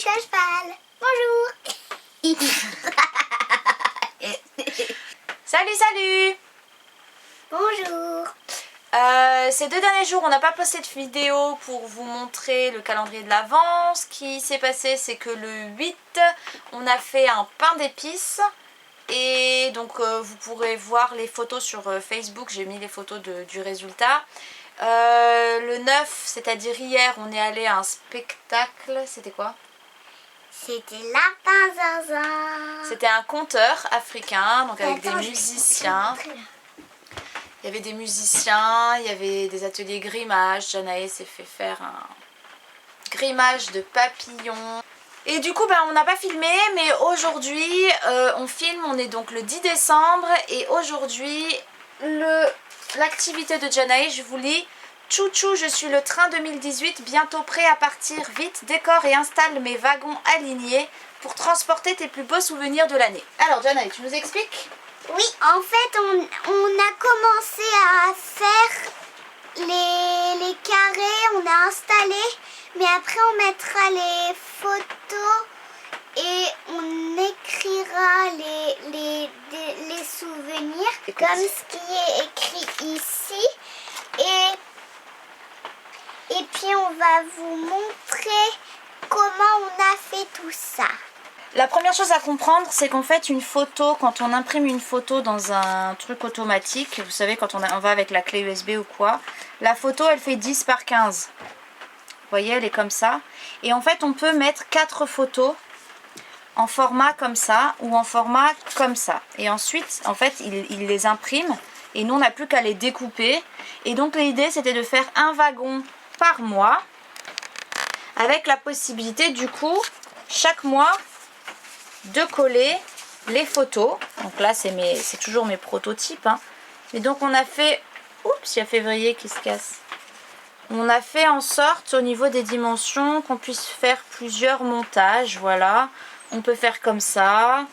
je suis à cheval. Bonjour. Salut, salut. Bonjour. Ces 2 derniers jours, on n'a pas posté de vidéo pour vous montrer le calendrier de l'Avent. Ce qui s'est passé, c'est que le 8, on a fait un pain d'épices. Et donc, vous pourrez voir les photos sur Facebook. J'ai mis les photos du résultat. Le 9, c'est-à-dire hier, on est allé à un spectacle. C'était quoi? C'était Lapin Zinzin. C'était un conteur africain, donc avec des musiciens. Il y avait des musiciens, il y avait des ateliers grimage. Janae s'est fait faire un grimage de papillon. Et du coup, on n'a pas filmé, mais aujourd'hui, on filme. On est donc le 10 décembre. Et aujourd'hui, l'activité de Janae, je vous lis. Chouchou, je suis le train 2018, bientôt prêt à partir. Vite, décore et installe mes wagons alignés pour transporter tes plus beaux souvenirs de l'année. Alors, Janae, tu nous expliques? Oui, en fait, on a commencé à faire les carrés, on a installé, mais après on mettra les photos et on écrira les souvenirs comme ce qui est écrit ici. Et puis on va vous montrer comment on a fait tout ça. La première chose à comprendre, c'est qu'en fait une photo, quand on imprime une photo dans un truc automatique, vous savez quand on va avec la clé USB ou quoi, la photo elle fait 10 par 15. Vous voyez, elle est comme ça. Et en fait on peut mettre 4 photos en format comme ça ou en format comme ça. Et ensuite en fait il les imprime et nous on n'a plus qu'à les découper. Et donc l'idée c'était de faire un wagon par mois avec la possibilité du coup chaque mois de coller les photos. Donc là c'est toujours mes prototypes hein. Mais donc on a fait, oups, il y a février qui se casse. On a fait en sorte au niveau des dimensions qu'on puisse faire plusieurs montages. Voilà, on peut faire comme ça,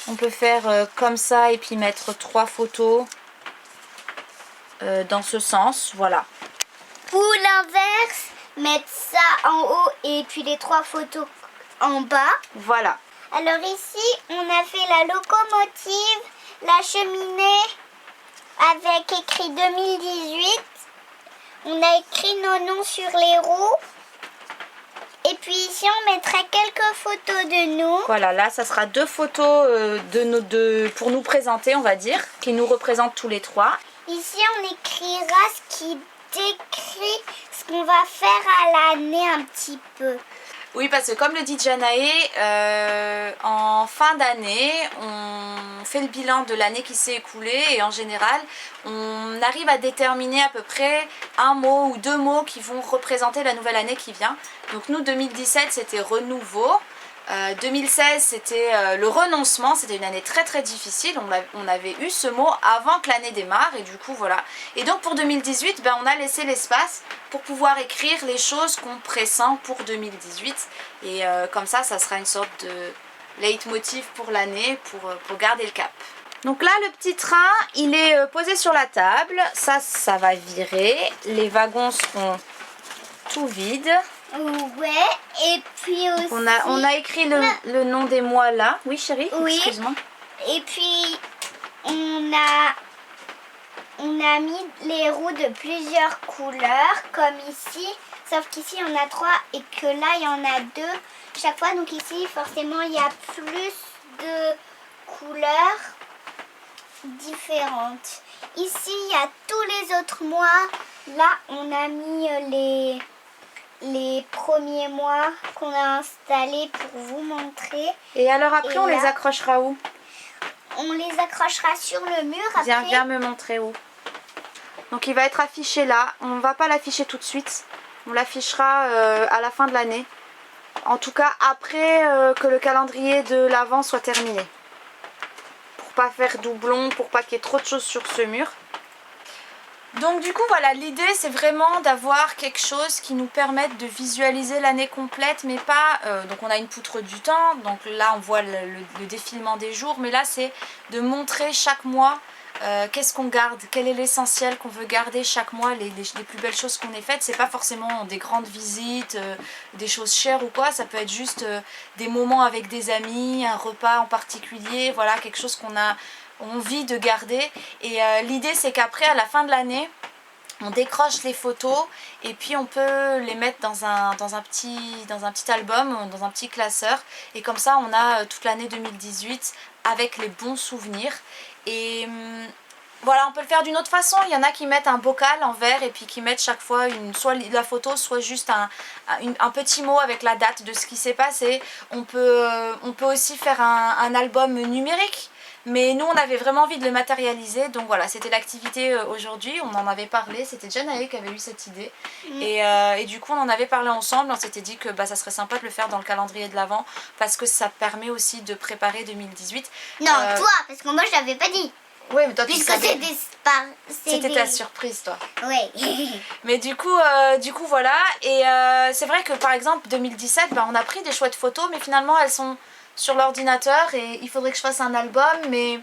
on peut faire comme ça et puis mettre 3 photos dans ce sens, voilà. Ou l'inverse, mettre ça en haut et puis les 3 photos en bas. Voilà. Alors ici, on a fait la locomotive, la cheminée avec écrit 2018. On a écrit nos noms sur les roues. Et puis ici, on mettra quelques photos de nous. Voilà, là, ça sera 2 photos pour nous présenter, on va dire, qui nous représentent tous les 3. Ici, on écrira ce qui décrit ce qu'on va faire à l'année un petit peu. Oui, parce que comme le dit Janae, en fin d'année, on fait le bilan de l'année qui s'est écoulée et en général, on arrive à déterminer à peu près un mot ou 2 mots qui vont représenter la nouvelle année qui vient. Donc nous, 2017, c'était renouveau. 2016 c'était le renoncement, c'était une année très très difficile, on avait eu ce mot avant que l'année démarre et du coup voilà. Et donc pour 2018 on a laissé l'espace pour pouvoir écrire les choses qu'on pressent pour 2018 et comme ça sera une sorte de leitmotiv pour l'année pour garder le cap. Donc là le petit train il est posé sur la table, ça va virer, les wagons seront tout vides. Ouais, et puis aussi... On a écrit le nom des mois là. Oui chérie, oui. Excuse-moi. Et puis on a mis les roues de plusieurs couleurs, comme ici. Sauf qu'ici on a 3 et que là il y en a 2 chaque fois. Donc ici forcément il y a plus de couleurs différentes. Ici il y a tous les autres mois. Là on a mis les premiers mois qu'on a installés pour vous montrer. Et alors après, on les accrochera où? On les accrochera sur le mur après. Viens me montrer où. Donc il va être affiché là. On ne va pas l'afficher tout de suite. On l'affichera à la fin de l'année. En tout cas, après que le calendrier de l'Avent soit terminé. Pour pas faire doublon, pour pas qu'il y ait trop de choses sur ce mur. Donc du coup voilà, l'idée c'est vraiment d'avoir quelque chose qui nous permette de visualiser l'année complète mais pas, donc on a une poutre du temps, donc là on voit le défilement des jours, mais là c'est de montrer chaque mois qu'est-ce qu'on garde, quel est l'essentiel qu'on veut garder chaque mois, les plus belles choses qu'on ait faites. C'est pas forcément des grandes visites, des choses chères ou quoi, ça peut être juste des moments avec des amis, un repas en particulier, voilà, quelque chose qu'on a envie de garder. Et l'idée c'est qu'après, à la fin de l'année, on décroche les photos et puis on peut les mettre dans un petit album, dans un petit classeur. Et comme ça, on a toute l'année 2018 avec les bons souvenirs. Et voilà, on peut le faire d'une autre façon. Il y en a qui mettent un bocal en verre et puis qui mettent chaque fois soit la photo, soit juste un petit mot avec la date de ce qui s'est passé. On peut aussi faire un album numérique. Mais nous, on avait vraiment envie de le matérialiser. Donc voilà, c'était l'activité aujourd'hui. On en avait parlé. C'était Janae qui avait eu cette idée. Et du coup, on en avait parlé ensemble. On s'était dit que ça serait sympa de le faire dans le calendrier de l'Avent. Parce que ça permet aussi de préparer 2018. Non, toi, parce que moi, je l'avais pas dit. Oui, mais toi, tu Puisque savais. c'était Ta surprise, toi. Oui. Mais du coup voilà. Et c'est vrai que par exemple, 2017, on a pris des chouettes photos. Mais finalement, elles sont sur l'ordinateur et il faudrait que je fasse un album, mais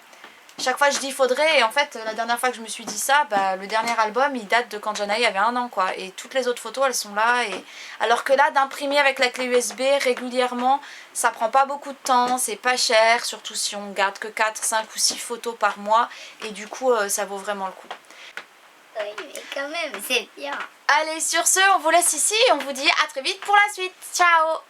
chaque fois je dis il faudrait, et en fait la dernière fois que je me suis dit ça, le dernier album il date de quand Janae avait 1 an quoi, et toutes les autres photos elles sont là, et alors que là d'imprimer avec la clé USB régulièrement ça prend pas beaucoup de temps, c'est pas cher, surtout si on garde que 4, 5 ou 6 photos par mois, et du coup ça vaut vraiment le coup. Oui, mais quand même c'est bien. Allez, sur ce on vous laisse ici et on vous dit à très vite pour la suite. Ciao.